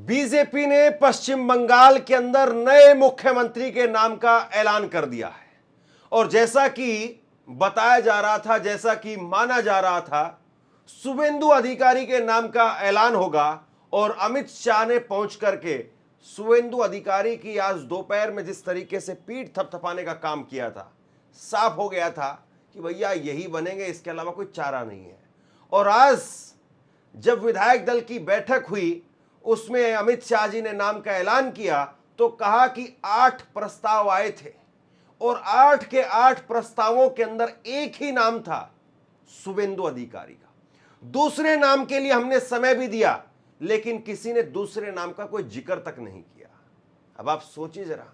BJP ने पश्चिम बंगाल के अंदर नए मुख्यमंत्री के नाम का ऐलान कर दिया है और जैसा कि बताया जा रहा था, जैसा कि माना जा रहा था, शुभेंदु अधिकारी के नाम का ऐलान होगा और अमित शाह ने पहुंच करके शुभेंदु अधिकारी की आज दोपहर में जिस तरीके से पीठ थपथपाने का काम किया था, साफ हो गया था कि भैया यही बनेंगे, इसके अलावा कोई चारा नहीं है। और आज जब विधायक दल की बैठक हुई, उसमें अमित शाह जी ने नाम का ऐलान किया तो कहा कि 8 प्रस्ताव आए थे और 8 के 8 प्रस्तावों के अंदर एक ही नाम था, शुभेंदु अधिकारी का। दूसरे नाम के लिए हमने समय भी दिया, लेकिन किसी ने दूसरे नाम का कोई जिक्र तक नहीं किया। अब आप सोचिए जरा,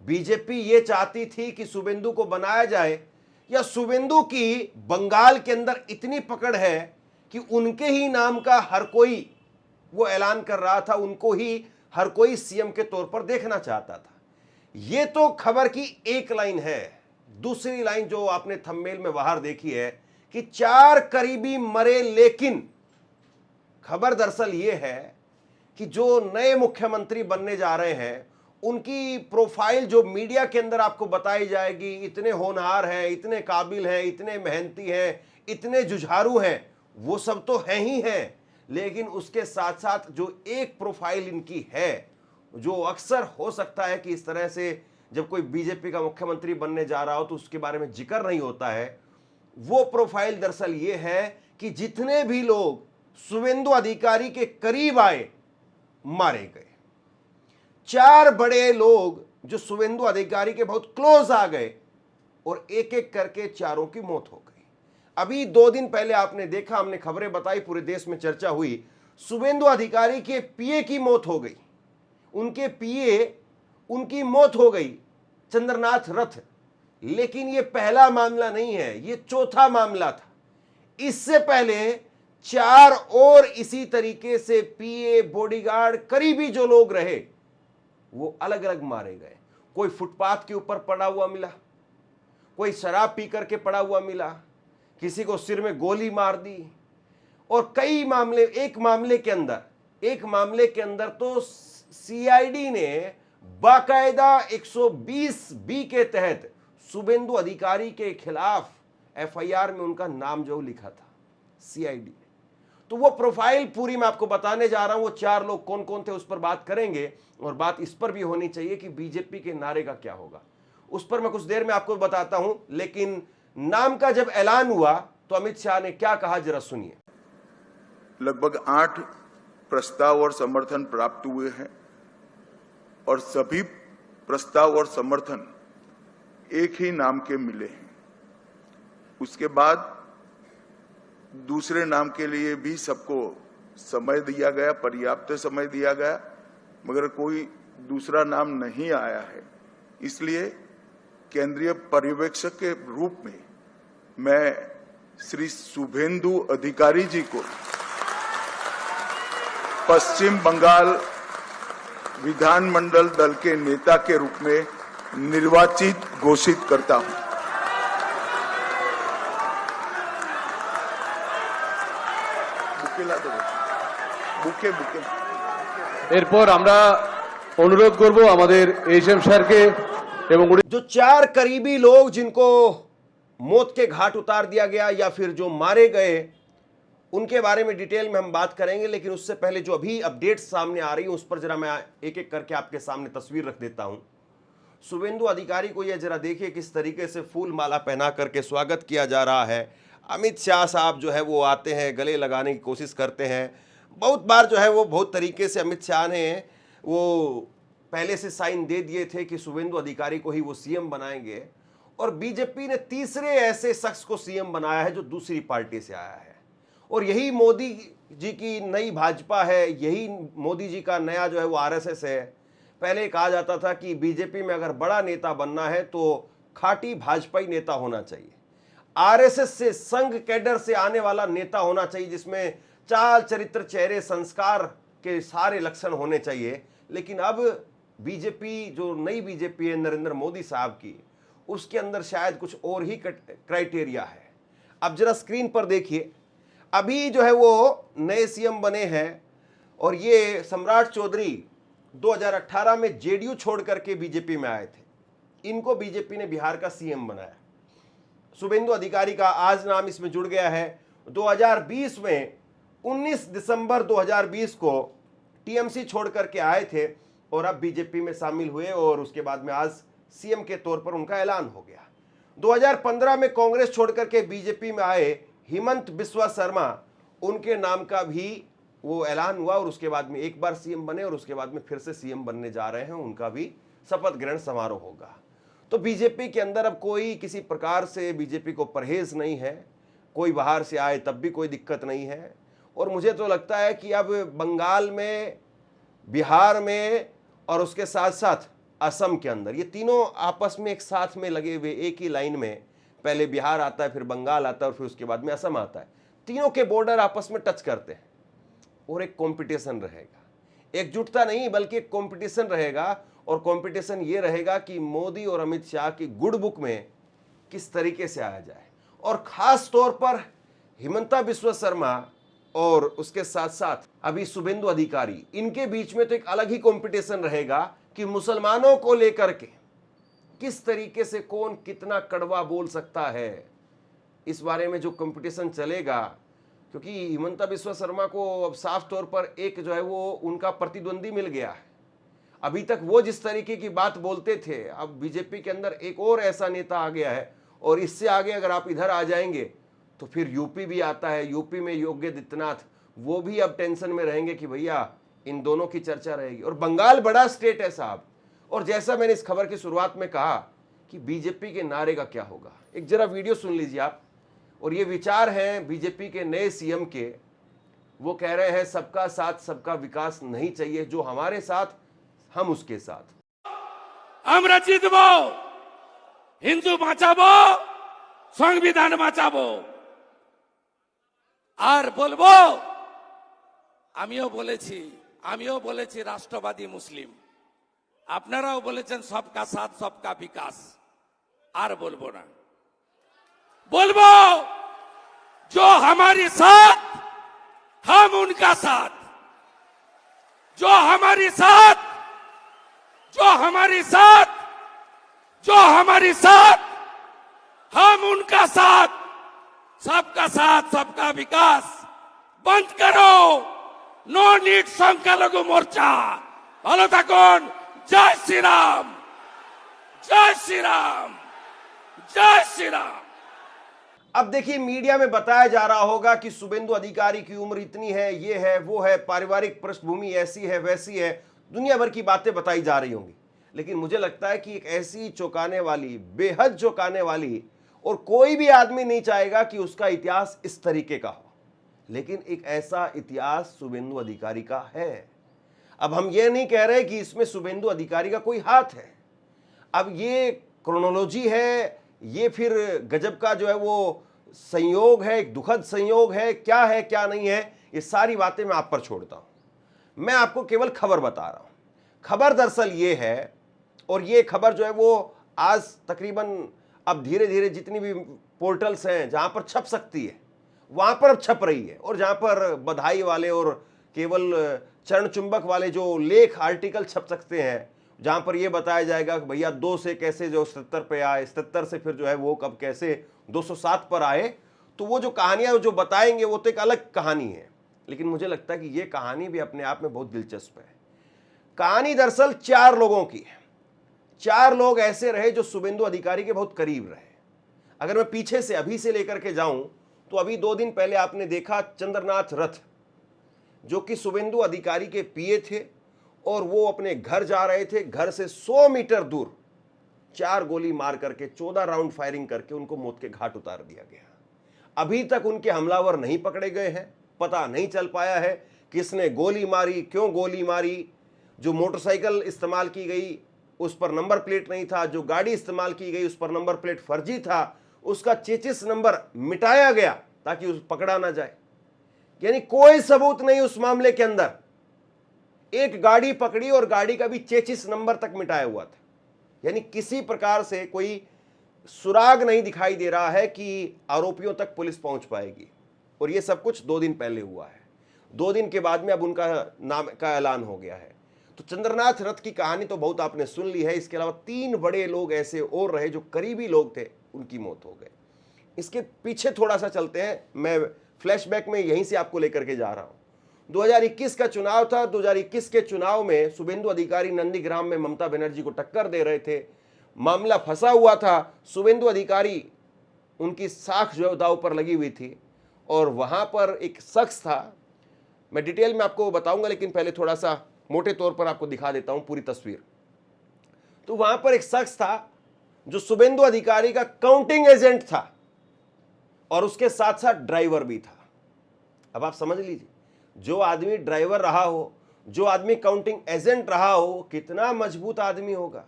बीजेपी ये चाहती थी कि शुभेंदु को बनाया जाए, या शुभेंदु की बंगाल के अंदर इतनी पकड़ है कि उनके ही नाम का हर कोई वो ऐलान कर रहा था, उनको ही हर कोई सीएम के तौर पर देखना चाहता था। ये तो खबर की एक लाइन है। दूसरी लाइन जो आपने थंबनेल में बाहर देखी है कि 4 करीबी मरे, लेकिन खबर दरअसल ये है कि जो नए मुख्यमंत्री बनने जा रहे हैं उनकी प्रोफाइल जो मीडिया के अंदर आपको बताई जाएगी, इतने होनहार हैं, इतने काबिल हैं, इतने मेहनती हैं, इतने जुझारू हैं, वो सब तो हैं ही हैं, लेकिन उसके साथ साथ जो एक प्रोफाइल इनकी है, जो अक्सर हो सकता है कि इस तरह से जब कोई बीजेपी का मुख्यमंत्री बनने जा रहा हो तो उसके बारे में जिक्र नहीं होता है, वो प्रोफाइल दरअसल ये है कि जितने भी लोग शुभेंदु अधिकारी के करीब आए, मारे गए। 4 बड़े लोग जो शुभेंदु अधिकारी के बहुत क्लोज आ गए और एक एक करके चारों की मौत हो गई। अभी 2 दिन पहले आपने देखा, हमने खबरें बताई, पूरे देश में चर्चा हुई, शुभेंदु अधिकारी के पीए की मौत हो गई। उनके पीए, उनकी मौत हो गई, चंद्रनाथ रथ। लेकिन ये पहला मामला नहीं है, ये चौथा मामला था। इससे पहले 4 और इसी तरीके से पीए, बॉडीगार्ड, करीबी जो लोग रहे, वो अलग अलग मारे गए। कोई फुटपाथ के ऊपर पड़ा हुआ मिला, कोई शराब पी करके पड़ा हुआ मिला, किसी को सिर में गोली मार दी। और कई मामले, एक मामले के अंदर तो सीआईडी ने बाकायदा 120B के तहत शुभेंदु अधिकारी के खिलाफ एफआईआर में उनका नाम जो लिखा था सीआईडी ने। तो वो प्रोफाइल पूरी मैं आपको बताने जा रहा हूं, वो 4 लोग कौन कौन थे उस पर बात करेंगे। और बात इस पर भी होनी चाहिए कि बीजेपी के नारे का क्या होगा, उस पर मैं कुछ देर में आपको बताता हूं। लेकिन नाम का जब ऐलान हुआ तो अमित शाह ने क्या कहा, जरा सुनिए। लगभग 8 प्रस्ताव और समर्थन प्राप्त हुए हैं और सभी प्रस्ताव और समर्थन एक ही नाम के मिले हैं। उसके बाद दूसरे नाम के लिए भी सबको समय दिया गया, पर्याप्त समय दिया गया, मगर कोई दूसरा नाम नहीं आया है। इसलिए केंद्रीय पर्यवेक्षक के रूप में मैं श्री शुभेंदु अधिकारी जी को पश्चिम बंगाल विधानमंडल दल के नेता के रूप में निर्वाचित घोषित करता हूं। बुके এরপর আমরা অনুরোধ করব আমাদের এসএম স্যারকে এবং जो 4 करीबी लोग जिनको मौत के घाट उतार दिया गया या फिर जो मारे गए, उनके बारे में डिटेल में हम बात करेंगे। लेकिन उससे पहले जो अभी अपडेट सामने आ रही है उस पर जरा मैं एक एक करके आपके सामने तस्वीर रख देता हूं। शुभेंदु अधिकारी को यह जरा देखिए किस तरीके से फूल माला पहना करके स्वागत किया जा रहा है। अमित शाह साहब जो है वो आते हैं, गले लगाने की कोशिश करते हैं। बहुत बार जो है वो बहुत तरीके से अमित शाह ने वो पहले से साइन दे दिए थे कि शुभेंदु अधिकारी को ही वो सीएम बनाएंगे। और बीजेपी ने तीसरे ऐसे शख्स को सीएम बनाया है जो दूसरी पार्टी से आया है। और यही मोदी जी की नई भाजपा है, यही मोदी जी का नया जो है वो आरएसएस है। पहले कहा जाता था कि बीजेपी में अगर बड़ा नेता बनना है तो खाटी भाजपाई नेता होना चाहिए, आरएसएस से, संघ कैडर से आने वाला नेता होना चाहिए, जिसमें चाल चरित्र, चेहरे, संस्कार के सारे लक्षण होने चाहिए। लेकिन अब बीजेपी, जो नई बीजेपी है नरेंद्र मोदी साहब की, उसके अंदर शायद कुछ और ही क्राइटेरिया है। अब जरा स्क्रीन पर देखिए, अभी जो है वो नए सीएम बने हैं और ये सम्राट चौधरी 2018 में जेडीयू छोड़ करके बीजेपी में आए थे। इनको बीजेपी ने बिहार का सीएम बनाया। शुभेंदु अधिकारी का आज नाम इसमें जुड़ गया है। 2020 में 19 दिसंबर 2020 को टीएमसी छोड़ करके आए थे और अब बीजेपी में शामिल हुए और उसके बाद में आज सीएम के तौर पर उनका ऐलान हो गया। 2015 में कांग्रेस छोड़ करके बीजेपी में आए हिमंत बिस्वा शर्मा, उनके नाम का भी वो ऐलान हुआ और उसके बाद में एक बार सीएम बने और उसके बाद में फिर से सीएम बनने जा रहे हैं। उनका भी शपथ ग्रहण समारोह होगा। तो बीजेपी के अंदर अब कोई किसी प्रकार से बीजेपी को परहेज नहीं है। कोई बाहर से आए तब भी कोई दिक्कत नहीं है। और मुझे तो लगता है कि अब बंगाल में, बिहार में और उसके साथ साथ असम के अंदर, ये तीनों आपस में एक साथ में लगे हुए एक ही लाइन में, पहले बिहार आता है, फिर बंगाल आता है और फिर उसके बाद में असम आता है। तीनों के बॉर्डर आपस में टच करते हैं और एक कंपटीशन रहेगा। एकजुटता नहीं बल्कि एक कंपटीशन रहेगा। और कंपटीशन ये रहेगा कि मोदी और अमित शाह की गुड बुक में किस तरीके से आया जाए। और खास तौर पर हिमंता बिस्वा शर्मा और उसके साथ साथ अभी शुभेंदु अधिकारी, इनके बीच में तो एक अलग ही कंपटीशन रहेगा कि मुसलमानों को लेकर के किस तरीके से कौन कितना कड़वा बोल सकता है। इस बारे में जो कंपटीशन चलेगा, क्योंकि हिमंता बिस्वा शर्मा को अब साफ तौर पर एक जो है वो उनका प्रतिद्वंदी मिल गया है। अभी तक वो जिस तरीके की बात बोलते थे, अब बीजेपी के अंदर एक और ऐसा नेता आ गया है। और इससे आगे अगर आप इधर आ जाएंगे तो फिर यूपी भी आता है। यूपी में योगी आदित्यनाथ, वो भी अब टेंशन में रहेंगे कि भैया इन दोनों की चर्चा रहेगी। और बंगाल बड़ा स्टेट है साहब। और जैसा मैंने इस खबर की शुरुआत में कहा कि बीजेपी के नारे का क्या होगा, एक जरा वीडियो सुन लीजिए आप। और ये विचार हैं बीजेपी के नए सीएम के। वो कह रहे हैं सबका साथ सबका विकास नहीं चाहिए, जो हमारे साथ हम उसके साथ। আমরা জিতব, হিন্দু বাঁচাবো, সংবিধান বাঁচাবো। আর বলবো, আমিও বলেছি রাষ্ট্রবাদী মুসলিম, আপনারাও বলেছেন সবকা সাথ সবকা বিকাশ। আর বলবো না, বলবো जो हमारे साथ हम उनका साथ, जो हमारे साथ, जो हमारे साथ, जो हमारे साथ, हम उनका साथ, सबका साथ सबका विकास। बंद करो नो नीड संख्यालघु मोर्चा। ভালো থাকুন। जय श्री राम, जय श्री राम, जय श्री राम। अब देखिए, मीडिया में बताया जा रहा होगा कि शुभेंदु अधिकारी की उम्र इतनी है, ये है, वो है, पारिवारिक पृष्ठभूमि ऐसी है, वैसी है, दुनिया भर की बातें बताई जा रही होंगी। लेकिन मुझे लगता है कि एक ऐसी चौंकाने वाली, बेहद चौंकाने वाली, और कोई भी आदमी नहीं चाहेगा कि उसका इतिहास इस तरीके का हो, लेकिन एक ऐसा इतिहास शुभेंदु अधिकारी का है। अब हम ये नहीं कह रहे कि इसमें शुभेंदु अधिकारी का कोई हाथ है। अब ये क्रोनोलॉजी है, ये फिर गजब का जो है वो संयोग है, एक दुखद संयोग है, क्या नहीं है, ये सारी बातें मैं आप पर छोड़ता हूं। मैं आपको केवल खबर बता रहा हूं। खबर दरअसल ये है, और ये खबर जो है वो आज तकरीबन अब धीरे धीरे जितनी भी पोर्टल्स हैं जहां पर छप सकती है वहां पर अब छप रही है। और जहां पर बधाई वाले और केवल चरण चुंबक वाले जो लेख, आर्टिकल छप सकते हैं, जहां पर यह बताया जाएगा कि भैया 2 से कैसे जो 77 पे आए, 77 से फिर जो है वो कब कैसे 207 पर आए, तो वो जो कहानियां जो बताएंगे वो तो एक अलग कहानी है। लेकिन मुझे लगता है कि ये कहानी भी अपने आप में बहुत दिलचस्प है। कहानी दरअसल 4 लोगों की है। 4 लोग ऐसे रहे जो शुभेंदु अधिकारी के बहुत करीब रहे। अगर मैं पीछे से अभी से लेकर के जाऊं तो अभी 2 दिन पहले आपने देखा चंद्रनाथ रथ, जो कि शुभेंदु अधिकारी के पीए थे, और वो अपने घर जा रहे थे। घर से 100 मीटर दूर 4 गोली मार करके 14 राउंड फायरिंग करके उनको मौत के घाट उतार दिया गया। अभी तक उनके हमलावर नहीं पकड़े गए हैं। पता नहीं चल पाया है किसने गोली मारी, क्यों गोली मारी। जो मोटरसाइकिल इस्तेमाल की गई उस पर नंबर प्लेट नहीं था, जो गाड़ी इस्तेमाल की गई उस पर नंबर प्लेट फर्जी था, उसका चेचिस नंबर मिटाया गया ताकि उस पकड़ा ना जाए। यानी कोई सबूत नहीं उस मामले के अंदर। एक गाड़ी पकड़ी और गाड़ी का भी चेचिस नंबर तक मिटाया हुआ था। यानी किसी प्रकार से कोई सुराग नहीं दिखाई दे रहा है कि आरोपियों तक पुलिस पहुंच पाएगी। और यह सब कुछ 2 दिन पहले हुआ है। 2 दिन के बाद में अब उनका नाम का ऐलान हो गया है। तो चंद्रनाथ रथ की कहानी तो बहुत आपने सुन ली है। इसके अलावा 3 बड़े लोग ऐसे और रहे जो करीबी लोग थे, उनकी मौत हो गई। इसके पीछे थोड़ा सा चलते हैं, मैं फ्लैशबैक में यहीं से आपको लेकर के जा रहा हूं। 2021 का चुनाव था। 2021 के चुनाव में शुभेंदु अधिकारी नंदीग्राम में ममता बनर्जी को टक्कर दे रहे थे। मामला फंसा हुआ था। शुभेंदु अधिकारी, उनकी साख जो दांव पर लगी हुई थी और वहां पर एक शख्स था, मैं डिटेल में आपको बताऊंगा, लेकिन पहले थोड़ा सा मोटे तौर पर आपको दिखा देता हूं पूरी तस्वीर। तो वहां पर एक शख्स था जो शुभेंदु अधिकारी का काउंटिंग एजेंट था और उसके साथ साथ ड्राइवर भी था। अब आप समझ लीजिए, जो आदमी ड्राइवर रहा हो, जो आदमी काउंटिंग एजेंट रहा हो, कितना मजबूत आदमी होगा,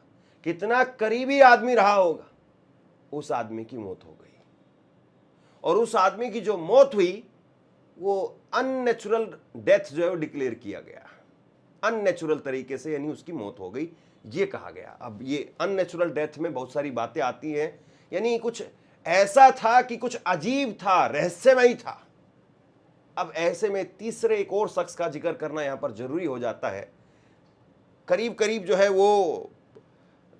कितना करीबी आदमी रहा होगा। उस आदमी की मौत हो गई और उस आदमी की जो मौत हुई वो अननेचुरल डेथ जो है वो डिक्लेयर किया गया, अननेचुरल तरीके से, यानी उसकी मौत हो गई ये कहा गया। अब ये अननेचुरल डेथ में बहुत सारी बातें आती हैं, यानी कुछ ऐसा था कि कुछ अजीब था, रहस्यमयी था। अब ऐसे में तीसरे एक और शख्स का जिक्र करना यहां पर जरूरी हो जाता है। करीब करीब जो है वो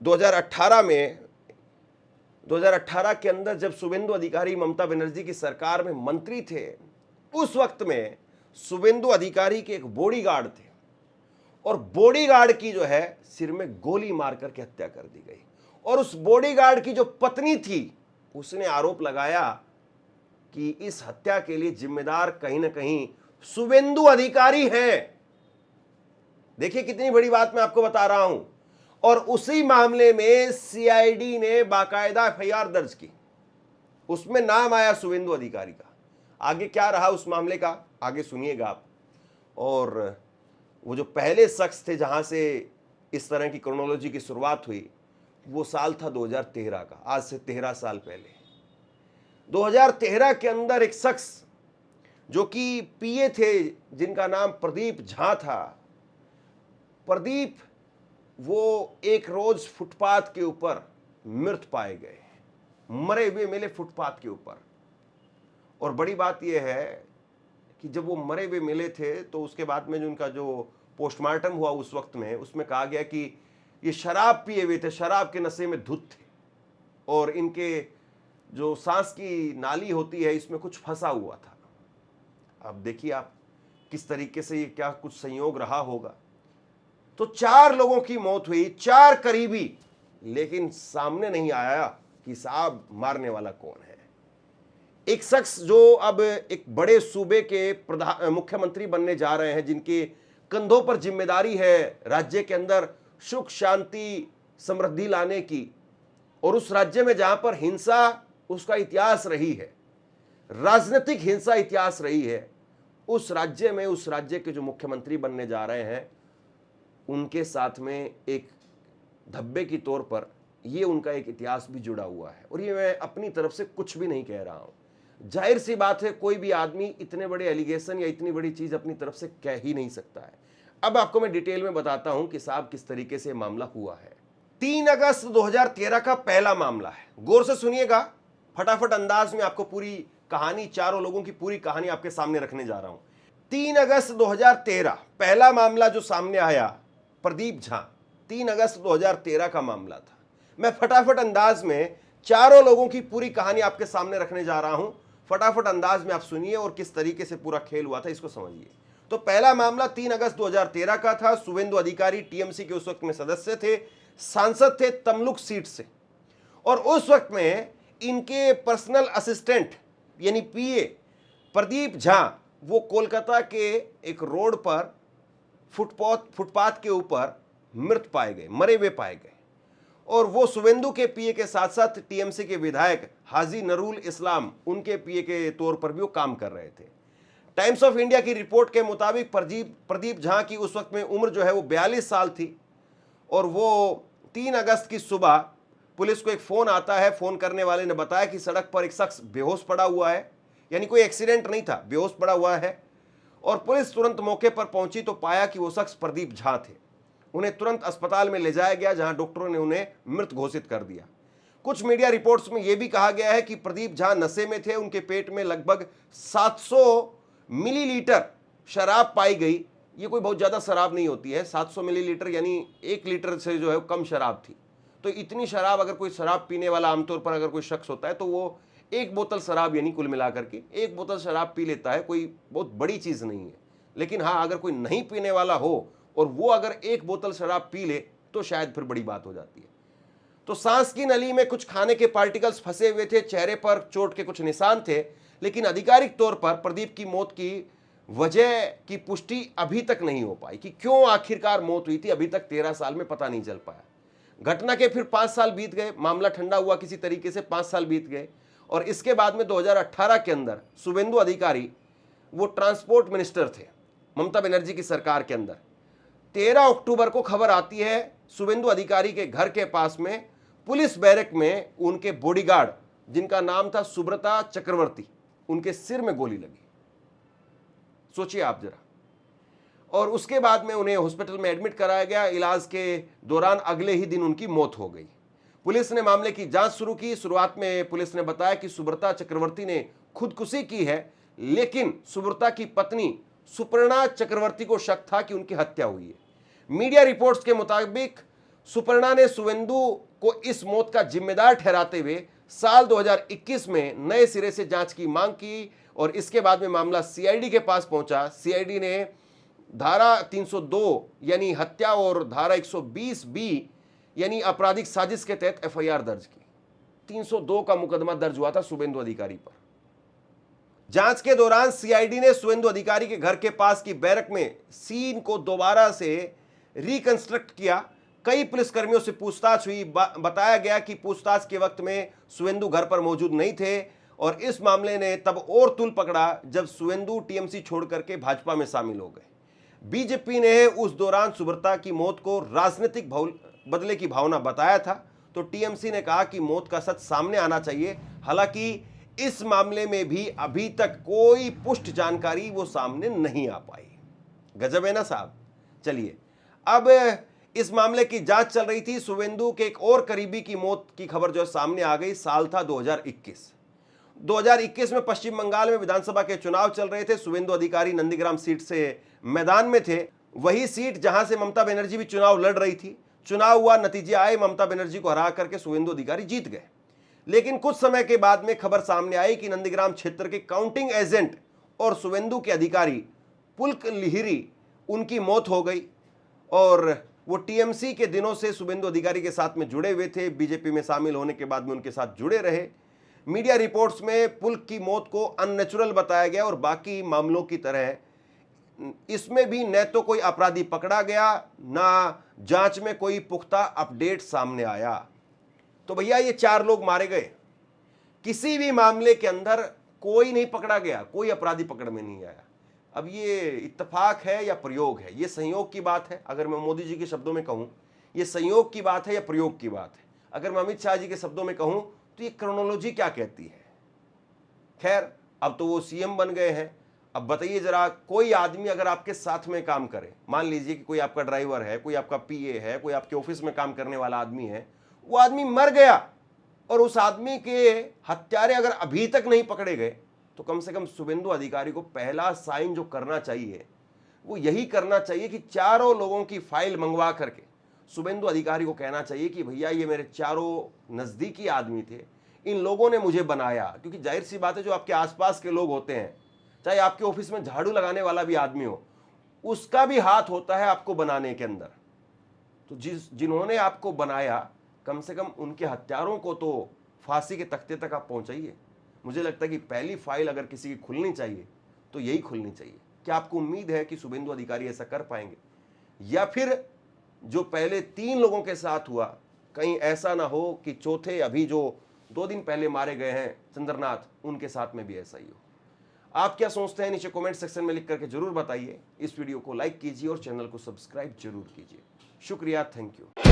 2018 के अंदर जब शुभेंदु अधिकारी ममता बनर्जी की सरकार में मंत्री थे, उस वक्त में शुभेंदु अधिकारी के एक बॉडीगार्ड थे और बॉडीगार्ड की जो है सिर में गोली मार करके हत्या कर दी गई। और उस बॉडीगार्ड की जो पत्नी थी, उसने आरोप लगाया कि इस हत्या के लिए जिम्मेदार कहीं ना कहीं शुभेंदु अधिकारी हैं। देखिए कितनी बड़ी बात मैं आपको बता रहा हूं। और उसी मामले में सीआईडी ने बाकायदा एफआईआर दर्ज की, उसमें नाम आया शुभेंदु अधिकारी का। आगे क्या रहा उस मामले का, आगे सुनिएगा आप। और वो जो पहले शख्स थे जहां से इस तरह की क्रोनोलॉजी की शुरुआत हुई, वो साल था 2013 का, आज से 13 साल पहले। 2013 के अंदर एक शख्स जो कि पीए थे, जिनका नाम प्रदीप झा था। प्रदीप वो एक रोज फुटपाथ के ऊपर मृत पाए गए, मरे हुए मिले फुटपाथ के ऊपर। और बड़ी बात यह है कि जब वो मरे हुए मिले थे तो उसके बाद में जो उनका जो पोस्टमार्टम हुआ उस वक्त में, उसमें कहा गया कि ये शराब पिए हुए थे, शराब के नशे में धुत थे और इनके जो सांस की नाली होती है इसमें कुछ फंसा हुआ था। अब देखिए आप किस तरीके से ये क्या कुछ संयोग रहा होगा। तो 4 लोगों की मौत हुई, 4 करीबी, लेकिन सामने नहीं आया कि साहब मारने वाला कौन है। एक शख्स जो अब एक बड़े सूबे के मुख्यमंत्री बनने जा रहे हैं, जिनके कंधों पर जिम्मेदारी है राज्य के अंदर सुख शांति समृद्धि लाने की, और उस राज्य में जहां पर हिंसा उसका इतिहास रही है, राजनीतिक हिंसा इतिहास रही है, उस राज्य में उस राज्य के जो मुख्यमंत्री बनने जा रहे हैं, उनके साथ में एक धब्बे की तौर पर ये उनका एक इतिहास भी जुड़ा हुआ है। और ये मैं अपनी तरफ से कुछ भी नहीं कह रहा हूं। जाहिर सी बात है, कोई भी आदमी इतने बड़े एलिगेशन या इतनी बड़ी चीज अपनी तरफ से कह ही नहीं सकता है। अब आपको मैं डिटेल में बताता हूं कि साहब किस तरीके से मामला हुआ है। 3 अगस्त 2013 का पहला मामला है, गौर से सुनिएगा, फटाफट अंदाज में आपको पूरी कहानी, चारों लोगों की पूरी कहानी आपके सामने रखने जा रहा हूं। 3 अगस्त 2013 पहला मामला जो सामने आया, प्रदीप झा, 3 अगस्त 2013 का मामला था। मैं फटाफट अंदाज में चारों लोगों की पूरी कहानी आपके सामने रखने जा रहा हूं। फटाफट अंदाज में आप सुनिए और किस तरीके से पूरा खेल हुआ था इसको समझिए। तो पहला मामला 3 अगस्त 2013 का था। शुभेंदु अधिकारी टीएमसी के उस वक्त में सदस्य थे, सांसद थे तमलुक सीट से, और उस वक्त में इनके पर्सनल असिस्टेंट यानी पीए प्रदीप झा, वो कोलकाता के एक रोड पर फुटपाथ के ऊपर मृत पाए गए, मरे हुए पाए गए। और वो शुभेंदु के पीए के साथ साथ टीएमसी के विधायक हाजी नरूल इस्लाम, उनके पीए के तौर पर भी वो काम कर रहे थे। टाइम्स ऑफ इंडिया की रिपोर्ट के मुताबिक प्रदीप झा की उस वक्त में उम्र जो है वो 42 साल थी। और वो 3 अगस्त की सुबह पुलिस को एक फोन आता है। फोन करने वाले ने बताया कि सड़क पर एक शख्स बेहोश पड़ा हुआ है, यानी कोई एक्सीडेंट नहीं था, बेहोश पड़ा हुआ है। और पुलिस तुरंत मौके पर पहुंची तो पाया कि वो शख्स प्रदीप झा थे। उन्हें तुरंत अस्पताल में ले जाया गया, जहां डॉक्टरों ने उन्हें मृत घोषित कर दिया। कुछ मीडिया रिपोर्ट्स में यह भी कहा गया है कि प्रदीप झा नशे में थे, उनके पेट में लगभग 700 मिलीलीटर शराब पाई गई। ये कोई बहुत ज़्यादा शराब नहीं होती है, 700 मिलीलीटर यानी 1 लीटर से जो है कम शराब थी। तो इतनी शराब, अगर कोई शराब पीने वाला आमतौर पर अगर कोई शख्स होता है तो वो 1 बोतल शराब यानी कुल मिलाकर के 1 बोतल शराब पी लेता है, कोई बहुत बड़ी चीज़ नहीं है। लेकिन हाँ, अगर कोई नहीं पीने वाला हो और वो अगर 1 बोतल शराब पी ले तो शायद फिर बड़ी बात हो जाती है। तो सांस की नली में कुछ खाने के पार्टिकल्स फंसे हुए थे, चेहरे पर चोट के कुछ निशान थे, लेकिन आधिकारिक तौर पर प्रदीप की मौत की वजह की पुष्टि अभी तक नहीं हो पाई कि क्यों आखिरकार मौत हुई थी। अभी तक 13 साल में पता नहीं चल पाया। घटना के फिर 5 साल बीत गए, मामला ठंडा हुआ किसी तरीके से, 5 साल बीत गए और इसके बाद में 2018 के अंदर शुभेंदु अधिकारी, वो ट्रांसपोर्ट मिनिस्टर थे ममता बनर्जी की सरकार के अंदर। 13 अक्टूबर को खबर आती है शुभेंदु अधिकारी के घर के पास में पुलिस बैरक में उनके बॉडीगार्ड जिनका नाम था सुब्रता चक्रवर्ती, उनके सिर में गोली लगी। सोचिए आप जरा। और उसके बाद में उन्हें हॉस्पिटल में एडमिट कराया गया। इलाज के दौरान अगले ही दिन उनकी मौत हो गई। पुलिस ने मामले की जांच शुरू की। शुरुआत में पुलिस ने बताया कि सुब्रता चक्रवर्ती ने खुदकुशी की है, लेकिन सुब्रता की पत्नी सुपर्णा चक्रवर्ती को शक था कि उनकी हत्या हुई है। मीडिया रिपोर्ट्स के मुताबिक सुपर्णा ने शुभेंदु को इस मौत का जिम्मेदार ठहराते हुए साल 2021 में नए सिरे से जांच की मांग की और इसके बाद में मामला सीआईडी के पास पहुंचा। सीआईडी ने धारा 302 यानी हत्या और धारा 120 बी यानी आपराधिक साजिश के तहत एफआईआर दर्ज की। 302 का मुकदमा दर्ज हुआ था शुभेंदु अधिकारी पर। जांच के दौरान सीआईडी ने शुभेंदु अधिकारी के घर के पास की बैरक में सीन को दोबारा से रिकंस्ट्रक्ट किया। कई पुलिसकर्मियों से पूछताछ हुई। बताया गया कि पूछताछ के वक्त में शुभेंदु घर पर मौजूद नहीं थे और इस मामले ने तब और तूल पकड़ा जब शुभेंदु टीएमसी छोड़ करके भाजपा में शामिल हो गए। बीजेपी ने उस दौरान सुब्रता की मौत को राजनीतिक बदले की भावना बताया था, तो टीएमसी ने कहा कि मौत का सच सामने आना चाहिए। हालांकि इस मामले में भी अभी तक कोई पुष्ट जानकारी वो सामने नहीं आ पाई। गजब है ना साहब। चलिए, अब इस मामले की जांच चल रही थी। शुभेंदु के एक और करीबी की मौत की खबर जो सामने आ गई। साल था 2021। 2021 में पश्चिम बंगाल में विधानसभा के चुनाव चल रहे थे। शुभेंदु अधिकारी नंदीग्राम सीट से मैदान में थे, वही सीट जहां से ममता बनर्जी भी चुनाव लड़ रही थी। चुनाव हुआ, नतीजे आए, ममता बनर्जी को हरा करके शुभेंदु अधिकारी जीत गए। लेकिन कुछ समय के बाद में खबर सामने आई कि नंदीग्राम क्षेत्र के काउंटिंग एजेंट और शुभेंदु के अधिकारी पुलक लिहिरी, उनकी मौत हो गई और वो टीएमसी के दिनों से शुभेंदु अधिकारी के साथ में जुड़े हुए थे। बीजेपी में शामिल होने के बाद में उनके साथ जुड़े रहे। मीडिया रिपोर्ट्स में पुलक की मौत को अननेचुरल बताया गया और बाकी मामलों की तरह इसमें भी न तो कोई अपराधी पकड़ा गया, ना जांच में कोई पुख्ता अपडेट सामने आया। तो भैया ये 4 लोग मारे गए, किसी भी मामले के अंदर कोई नहीं पकड़ा गया, कोई अपराधी पकड़ में नहीं आया। अब ये इत्तेफाक है या प्रयोग है, ये संयोग की बात है। अगर मैं मोदी जी के शब्दों में कहूं, ये संयोग की बात है या प्रयोग की बात है। अगर मैं अमित शाह जी के शब्दों में कहूं तो ये क्रोनोलॉजी क्या कहती है। खैर, अब तो वो सीएम बन गए हैं। अब बताइए जरा, कोई आदमी अगर आपके साथ में काम करे, मान लीजिए कि कोई आपका ड्राइवर है, कोई आपका पीए है, कोई आपके ऑफिस में काम करने वाला आदमी है, वो आदमी मर गया और उस आदमी के हत्यारे अगर अभी तक नहीं पकड़े गए, तो कम से कम शुभेंदु अधिकारी को पहला साइन जो करना चाहिए वो यही करना चाहिए कि चारों लोगों की फाइल मंगवा करके शुभेंदु अधिकारी को कहना चाहिए कि भैया ये मेरे चारों नजदीकी आदमी थे, इन लोगों ने मुझे बनाया। क्योंकि जाहिर सी बात है, जो आपके आसपास के लोग होते हैं, चाहे आपके ऑफिस में झाड़ू लगाने वाला भी आदमी हो, उसका भी हाथ होता है आपको बनाने के अंदर। तो जिन्होंने आपको बनाया, कम से कम उनके हत्यारों को तो फांसी के तख्ते तक आप पहुंचाइए। मुझे लगता है कि पहली फाइल अगर किसी की खुलनी चाहिए तो यही खुलनी चाहिए। क्या आपको उम्मीद है कि शुभेंदु अधिकारी ऐसा कर पाएंगे, या फिर जो पहले 3 लोगों के साथ हुआ, कहीं ऐसा ना हो कि चौथे अभी जो 2 दिन पहले मारे गए हैं चंद्रनाथ, उनके साथ में भी ऐसा ही हो। आप क्या सोचते हैं, नीचे कमेंट सेक्शन में लिख करके जरूर बताइए। इस वीडियो को लाइक कीजिए और चैनल को सब्सक्राइब जरूर कीजिए। शुक्रिया, थैंक यू।